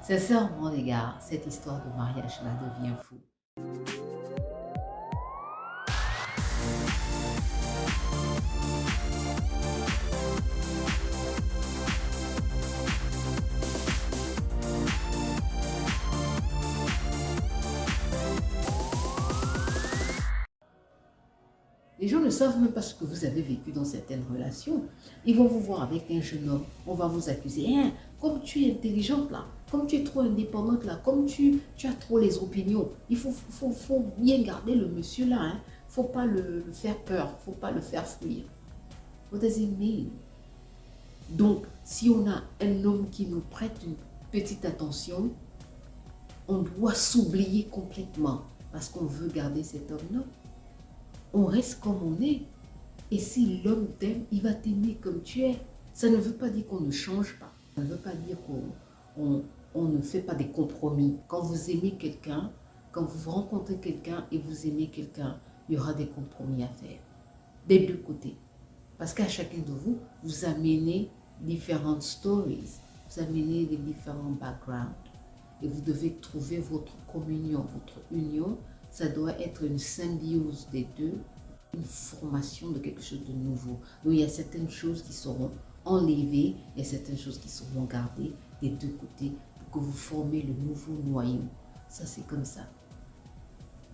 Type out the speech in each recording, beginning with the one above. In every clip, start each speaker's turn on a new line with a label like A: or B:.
A: Sincèrement, les gars, cette histoire de mariage-là devient fou. Les gens ne savent même pas ce que vous avez vécu dans certaines relations. Ils vont vous voir avec un jeune homme, on va vous accuser. Hein, comme tu es intelligente là, comme tu es trop indépendante là, comme tu as trop les opinions, il faut bien garder le monsieur là. Hein. Faut pas le faire peur, faut pas le faire fuir. What does it mean? Donc, si on a un homme qui nous prête une petite attention, on doit s'oublier complètement parce qu'on veut garder cet homme-là. On reste comme on est. Et si l'homme t'aime, il va t'aimer comme tu es. Ça ne veut pas dire qu'on ne change pas. Ça ne veut pas dire qu'on ne fait pas des compromis. Quand vous aimez quelqu'un, quand vous rencontrez quelqu'un et vous aimez quelqu'un, il y aura des compromis à faire. Des deux côtés. Parce qu'à chacun de vous, vous amenez différentes stories. Vous amenez les différents backgrounds. Et vous devez trouver votre communion, votre union. Ça doit être une symbiose des deux, une formation de quelque chose de nouveau. Donc il y a certaines choses qui seront enlevées, il y a certaines choses qui seront gardées des deux côtés pour que vous formez le nouveau noyau. Ça, c'est comme ça.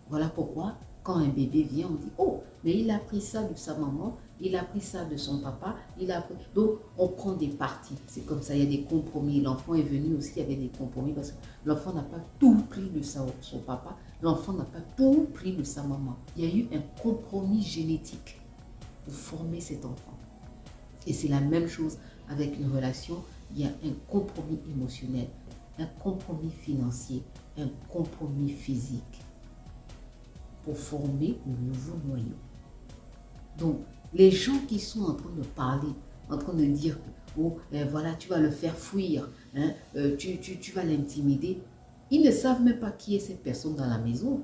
A: Voilà pourquoi, quand un bébé vient, on dit « Oh, mais il a pris ça de sa maman, il a pris ça de son papa, il a pris... » Donc, on prend des parties. C'est comme ça, il y a des compromis. L'enfant est venu aussi avec des compromis parce que l'enfant n'a pas tout pris de son papa, l'enfant n'a pas tout pris de sa maman. Il y a eu un compromis génétique pour former cet enfant. Et c'est la même chose avec une relation. Il y a un compromis émotionnel, un compromis financier, un compromis physique pour former un nouveau noyau. Donc, les gens qui sont en train de parler, en train de dire que, oh, voilà, tu vas le faire fuir, hein, tu vas l'intimider, ils ne savent même pas qui est cette personne dans la maison.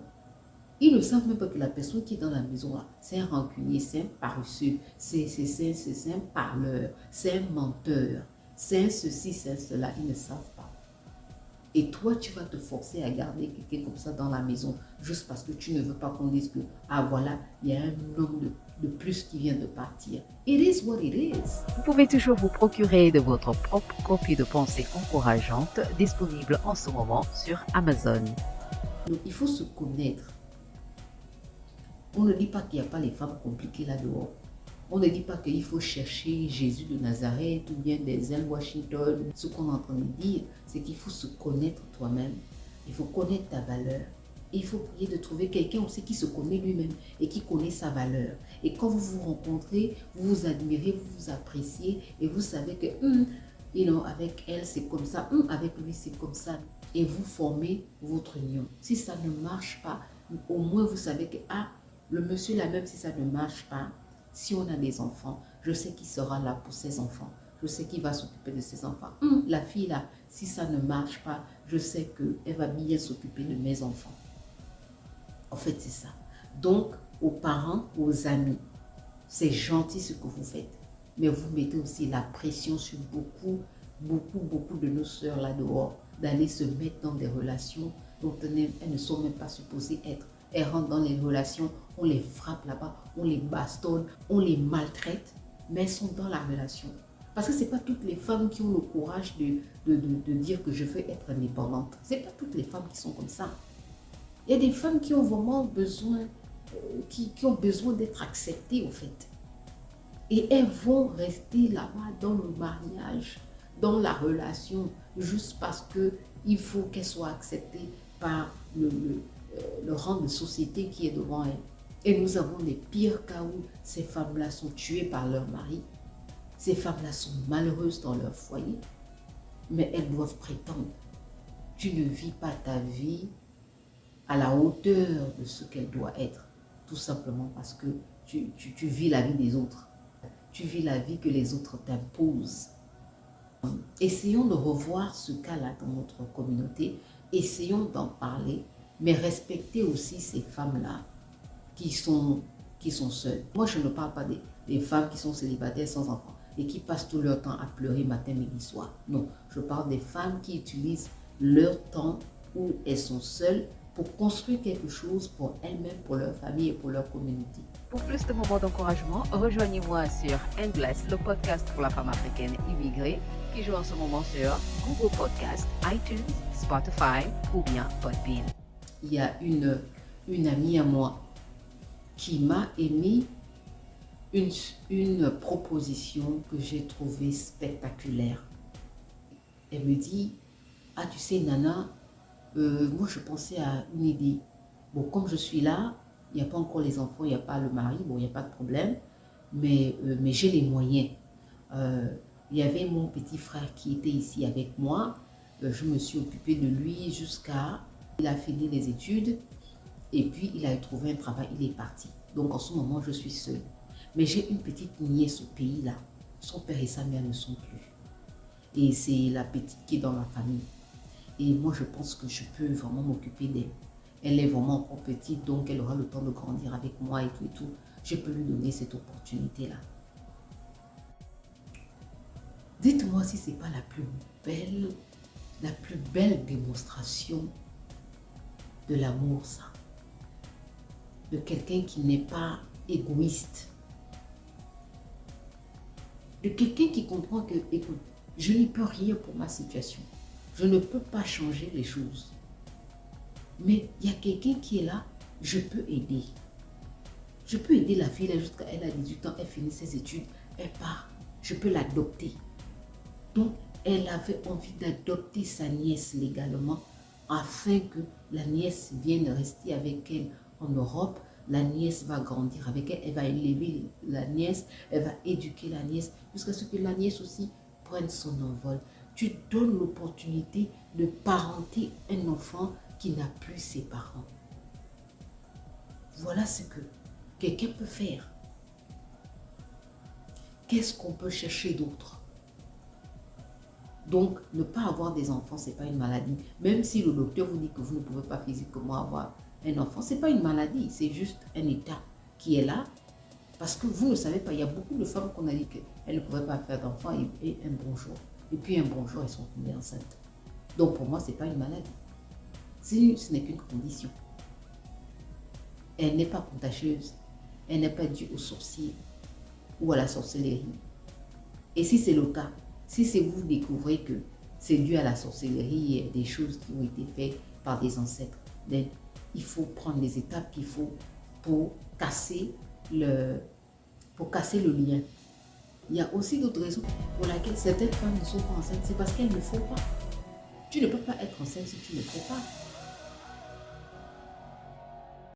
A: Ils ne savent même pas que la personne qui est dans la maison, là, c'est un rancunier, c'est un paresseux, c'est un parleur, c'est un menteur, c'est un ceci, c'est un cela. Ils ne savent pas. Et toi, tu vas te forcer à garder quelqu'un comme ça dans la maison juste parce que tu ne veux pas qu'on dise que, ah voilà, il y a un homme de plus qui vient de partir. It is what it is.
B: Vous pouvez toujours vous procurer de votre propre copie de pensée encourageante disponible en ce moment sur Amazon.
A: Donc, il faut se connaître. On ne dit pas qu'il n'y a pas les femmes compliquées là dehors. On ne dit pas qu'il faut chercher Jésus de Nazareth ou bien des Washington. Ce qu'on est en train de dire, c'est qu'il faut se connaître toi-même. Il faut connaître ta valeur. Et il faut prier de trouver quelqu'un aussi qui se connaît lui-même et qui connaît sa valeur. Et quand vous vous rencontrez, vous vous admirez, vous vous appréciez et vous savez que, avec elle c'est comme ça, avec lui c'est comme ça. Et vous formez votre union. Si ça ne marche pas, au moins vous savez que, le monsieur là, même si ça ne marche pas, si on a des enfants, je sais qu'il sera là pour ses enfants. Je sais qu'il va s'occuper de ses enfants. La fille là, si ça ne marche pas, je sais qu'elle va bien s'occuper de mes enfants. En fait, c'est ça. Donc, aux parents, aux amis, c'est gentil ce que vous faites. Mais vous mettez aussi la pression sur beaucoup de nos sœurs là dehors d'aller se mettre dans des relations dont elles ne sont même pas supposées être. Elles rentrent dans les relations, on les frappe là-bas, on les bastonne, on les maltraite, mais elles sont dans la relation. Parce que ce n'est pas toutes les femmes qui ont le courage de dire que je veux être indépendante. Ce n'est pas toutes les femmes qui sont comme ça. Il y a des femmes qui ont vraiment besoin, qui ont besoin d'être acceptées au fait. Et elles vont rester là-bas dans le mariage, dans la relation, juste parce qu'il faut qu'elles soient acceptées par le rang de société qui est devant elles. Et nous avons les pires cas où ces femmes-là sont tuées par leur mari. Ces femmes-là sont malheureuses dans leur foyer, mais elles doivent prétendre. Tu ne vis pas ta vie à la hauteur de ce qu'elle doit être, tout simplement parce que tu vis la vie des autres. Tu vis la vie que les autres t'imposent. Essayons de revoir ce cas-là dans notre communauté. Essayons d'en parler, mais respectez aussi ces femmes-là qui sont seules. Moi, je ne parle pas des femmes qui sont célibataires sans enfants et qui passent tout leur temps à pleurer matin, midi, soir. Non, je parle des femmes qui utilisent leur temps où elles sont seules pour construire quelque chose pour elles-mêmes, pour leur famille et pour leur communauté.
B: Pour plus de moments d'encouragement, rejoignez-moi sur Endless, le podcast pour la femme africaine immigrée, qui joue en ce moment sur Google Podcast, iTunes, Spotify ou bien Podbean.
A: Il y a une amie à moi qui m'a émis une proposition que j'ai trouvée spectaculaire. Elle me dit, ah tu sais Nana, moi je pensais à une idée. Bon, comme je suis là, il n'y a pas encore les enfants, il n'y a pas le mari, bon, il n'y a pas de problème, mais j'ai les moyens. Il y avait mon petit frère qui était ici avec moi. Je me suis occupée de lui jusqu'à... Il a fini les études et puis il a trouvé un travail, il est parti. Donc en ce moment, je suis seule. Mais j'ai une petite nièce au pays là. Son père et sa mère ne sont plus. Et c'est la petite qui est dans la famille. Et moi, je pense que je peux vraiment m'occuper d'elle. Elle est vraiment encore petite, donc elle aura le temps de grandir avec moi et tout et tout. Je peux lui donner cette opportunité-là. Dites-moi si ce n'est pas la plus belle démonstration de l'amour, ça. De quelqu'un qui n'est pas égoïste. De quelqu'un qui comprend que, écoute, je n'y peux rien pour ma situation. Je ne peux pas changer les choses. Mais il y a quelqu'un qui est là, je peux aider. Je peux aider la fille jusqu'à elle a 18 ans, elle finit ses études, elle part. Je peux l'adopter. Donc, elle avait envie d'adopter sa nièce légalement afin que la nièce vienne rester avec elle en Europe. La nièce va grandir avec elle, elle va élever la nièce, elle va éduquer la nièce jusqu'à ce que la nièce aussi prenne son envol. Tu donnes l'opportunité de parenter un enfant qui n'a plus ses parents. Voilà ce que quelqu'un peut faire. Qu'est-ce qu'on peut chercher d'autre? Donc, ne pas avoir des enfants, ce n'est pas une maladie. Même si le docteur vous dit que vous ne pouvez pas physiquement avoir un enfant, ce n'est pas une maladie, c'est juste un état qui est là. Parce que vous ne savez pas, il y a beaucoup de femmes qu'on a dit qu'elles ne pouvaient pas faire d'enfants et un bon jour. Et puis un bon jour, elles sont tombées enceintes. Donc pour moi, ce n'est pas une maladie. Ce n'est qu'une condition. Elle n'est pas contagieuse. Elle n'est pas due aux sorciers ou à la sorcellerie. Et si c'est le cas, si c'est vous découvrez que c'est dû à la sorcellerie et des choses qui ont été faites par des ancêtres, donc il faut prendre les étapes qu'il faut pour casser le lien. Il y a aussi d'autres raisons pour lesquelles certaines femmes ne sont pas enceintes. C'est parce qu'elles ne font pas. Tu ne peux pas être enceinte si tu ne fais pas.